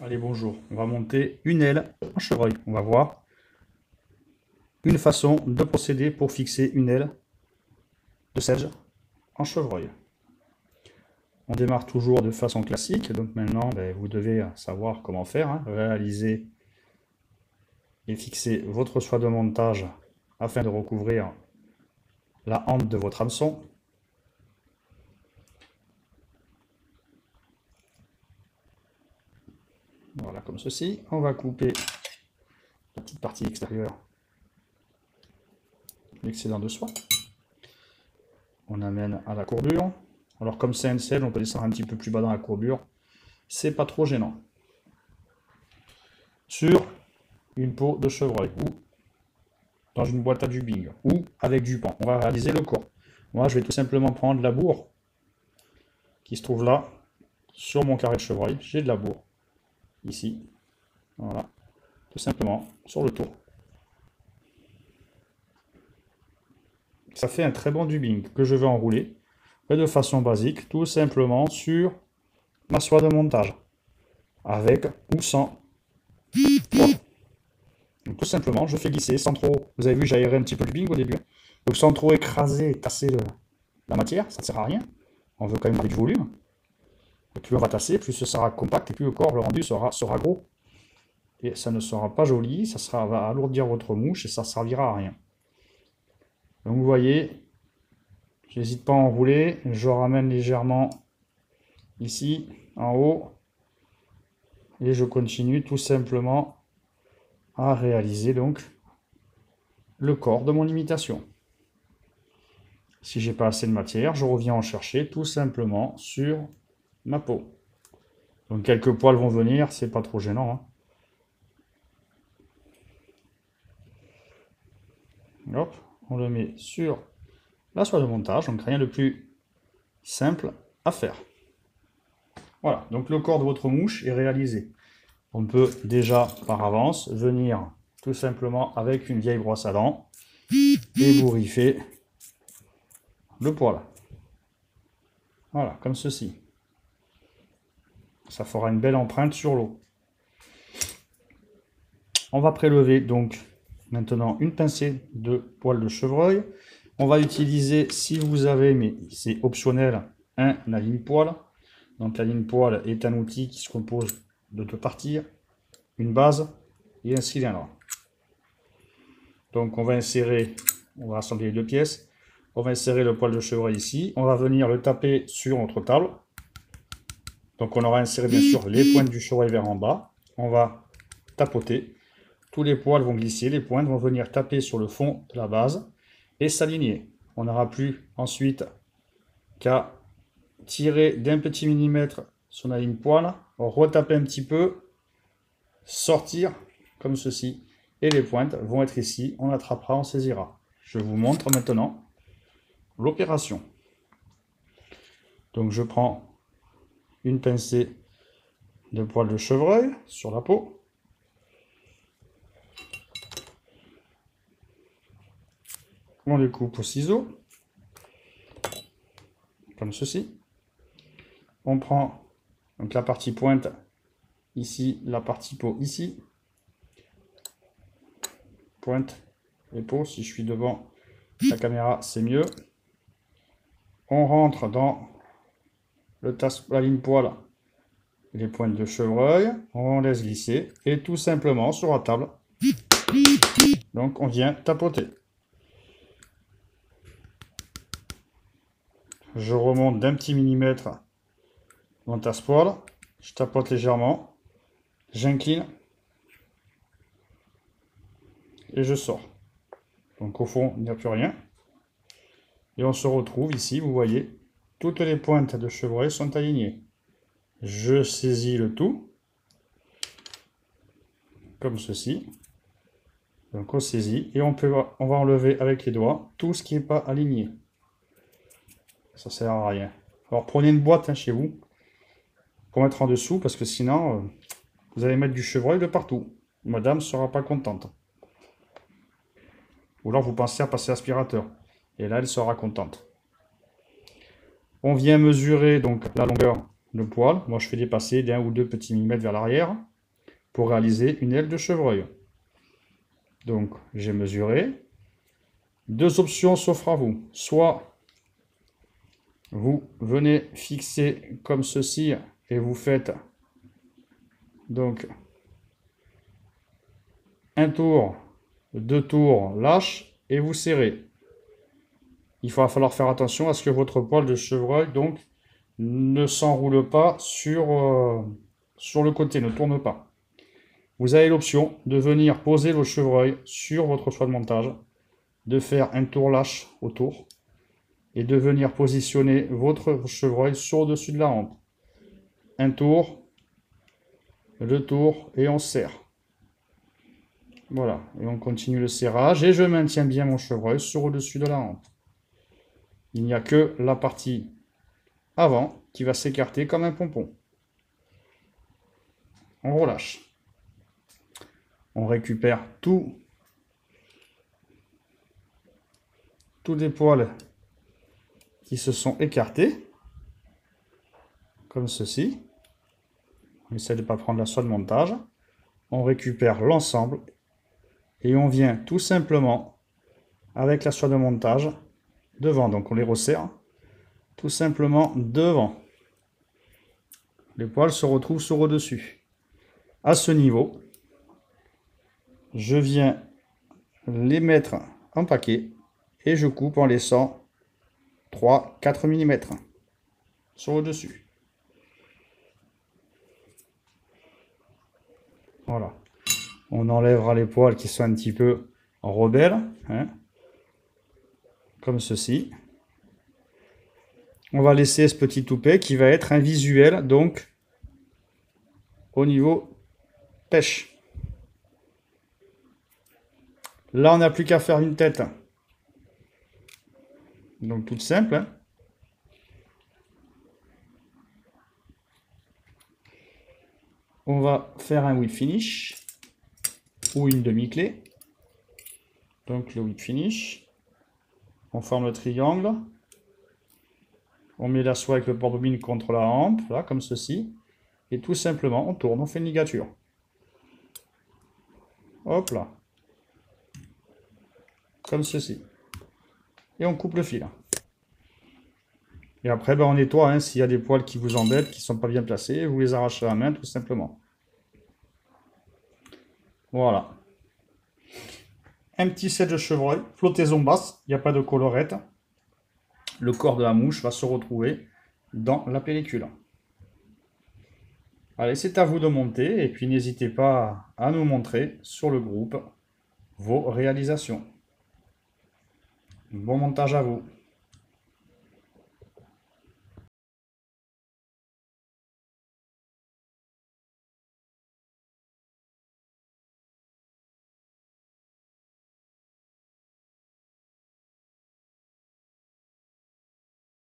Allez, bonjour. On va monter une aile en chevreuil. On va voir une façon de procéder pour fixer une aile de Selge en chevreuil. On démarre toujours de façon classique. Donc maintenant, vous devez savoir comment faire. Réaliser et fixer votre choix de montage afin de recouvrir la hante de votre hameçon. Voilà, comme ceci. On va couper la petite partie extérieure, l'excédent de soie. On amène à la courbure. Alors comme c'est un selge, on peut descendre un petit peu plus bas dans la courbure. C'est pas trop gênant. Sur une peau de chevreuil ou dans une boîte à dubbing ou avec du pan, on va réaliser le corps. Moi, je vais tout simplement prendre la bourre qui se trouve là sur mon carré de chevreuil. J'ai de la bourre ici. Voilà, tout simplement sur le tour. Ça fait un très bon dubbing que je vais enrouler de façon basique, tout simplement sur ma soie de montage, avec ou sans poids. Donc, tout simplement, je fais glisser sans trop. Vous avez vu, j'ai aéré un petit peu le dubbing au début. Donc sans trop écraser et tasser la matière, ça ne sert à rien. On veut quand même avoir du volume. Et plus on va tasser, plus ce sera compact et plus le corps, le rendu sera gros. Et ça ne sera pas joli, ça va alourdir votre mouche et ça ne servira à rien. Donc vous voyez, j'hésite pas à enrouler, je ramène légèrement ici, en haut, et je continue tout simplement à réaliser donc le corps de mon imitation. Si j'ai pas assez de matière, je reviens en chercher tout simplement sur ma peau. Donc quelques poils vont venir, c'est pas trop gênant. Hop, on le met sur la soie de montage, donc rien de plus simple à faire. Voilà, donc le corps de votre mouche est réalisé. On peut déjà par avance venir tout simplement avec une vieille brosse à dents et bourrifer le poil. Voilà, comme ceci. Ça fera une belle empreinte sur l'eau. On va prélever donc maintenant une pincée de poil de chevreuil. On va utiliser, si vous avez, mais c'est optionnel, un aligne-poil. Donc l'aligne-poil est un outil qui se compose de deux parties, une base et un cylindre. Donc on va assembler les deux pièces. On va insérer le poil de chevreuil ici. On va venir le taper sur notre table. Donc on aura inséré bien sûr les pointes du chevreuil vers en bas. On va tapoter. Tous les poils vont glisser, les pointes vont venir taper sur le fond de la base et s'aligner. On n'aura plus ensuite qu'à tirer d'un petit millimètre sur la ligne poil, retaper un petit peu, sortir comme ceci et les pointes vont être ici. On attrapera, on saisira. Je vous montre maintenant l'opération. Donc je prends une pincée de poil de chevreuil sur la peau. On les coupe au ciseau, comme ceci. On prend donc la partie pointe ici, la partie peau ici. Pointe et peau, si je suis devant la caméra, c'est mieux. On rentre dans la ligne poil les pointes de chevreuil, on laisse glisser et tout simplement sur la table. Donc on vient tapoter. Je remonte d'un petit millimètre mon tasse-poil, je tapote légèrement, j'incline et je sors. Donc au fond, il n'y a plus rien. Et on se retrouve ici, vous voyez, toutes les pointes de chevreuil sont alignées. Je saisis le tout, comme ceci. Donc on saisit et on va enlever avec les doigts tout ce qui n'est pas aligné. Ça sert à rien. Alors prenez une boîte chez vous pour mettre en dessous parce que sinon vous allez mettre du chevreuil de partout. Madame ne sera pas contente. Ou alors vous pensez à passer aspirateur et là elle sera contente. On vient mesurer donc la longueur le poil. Moi, je fais dépasser d'1 ou 2 petits millimètres vers l'arrière pour réaliser une aile de chevreuil. Donc, j'ai mesuré. Deux options s'offrent à vous. Soit vous venez fixer comme ceci et vous faites donc un tour, 2 tours, lâche et vous serrez. Il va falloir faire attention à ce que votre poil de chevreuil donc ne s'enroule pas sur le côté, ne tourne pas. Vous avez l'option de venir poser le chevreuil sur votre choix de montage, de faire un tour lâche autour et de venir positionner votre chevreuil sur le dessus de la hampe. Un tour, 2 tours et on serre. Voilà, et on continue le serrage et je maintiens bien mon chevreuil sur au-dessus de la hampe. Il n'y a que la partie avant qui va s'écarter comme un pompon. On relâche. On récupère tous les poils qui se sont écartés, comme ceci. On essaie de ne pas prendre la soie de montage. On récupère l'ensemble et on vient tout simplement avec la soie de montage devant. Donc on les resserre tout simplement devant. Les poils se retrouvent sur au-dessus. À ce niveau, je viens les mettre en paquet et je coupe en laissant 3-4 mm sur au-dessus. Voilà. On enlèvera les poils qui sont un petit peu rebelles, hein, comme ceci. On va laisser ce petit toupet qui va être un visuel donc au niveau pêche. Là, on n'a plus qu'à faire une tête. Donc toute simple, hein. On va faire un whip finish ou une demi-clé. Donc le whip finish. On forme le triangle. On met la soie avec le porte-bobine contre la hampe, là, comme ceci. Et tout simplement, on tourne, on fait une ligature. Hop là. Comme ceci. Et on coupe le fil. Et après, ben, on nettoie, hein, s'il y a des poils qui vous embêtent, qui ne sont pas bien placés, vous les arrachez à la main, tout simplement. Voilà. Un petit set de chevreuil, flottaison basse, il n'y a pas de collerette. Le corps de la mouche va se retrouver dans la pellicule. Allez, c'est à vous de monter et puis n'hésitez pas à nous montrer sur le groupe vos réalisations. Bon montage à vous.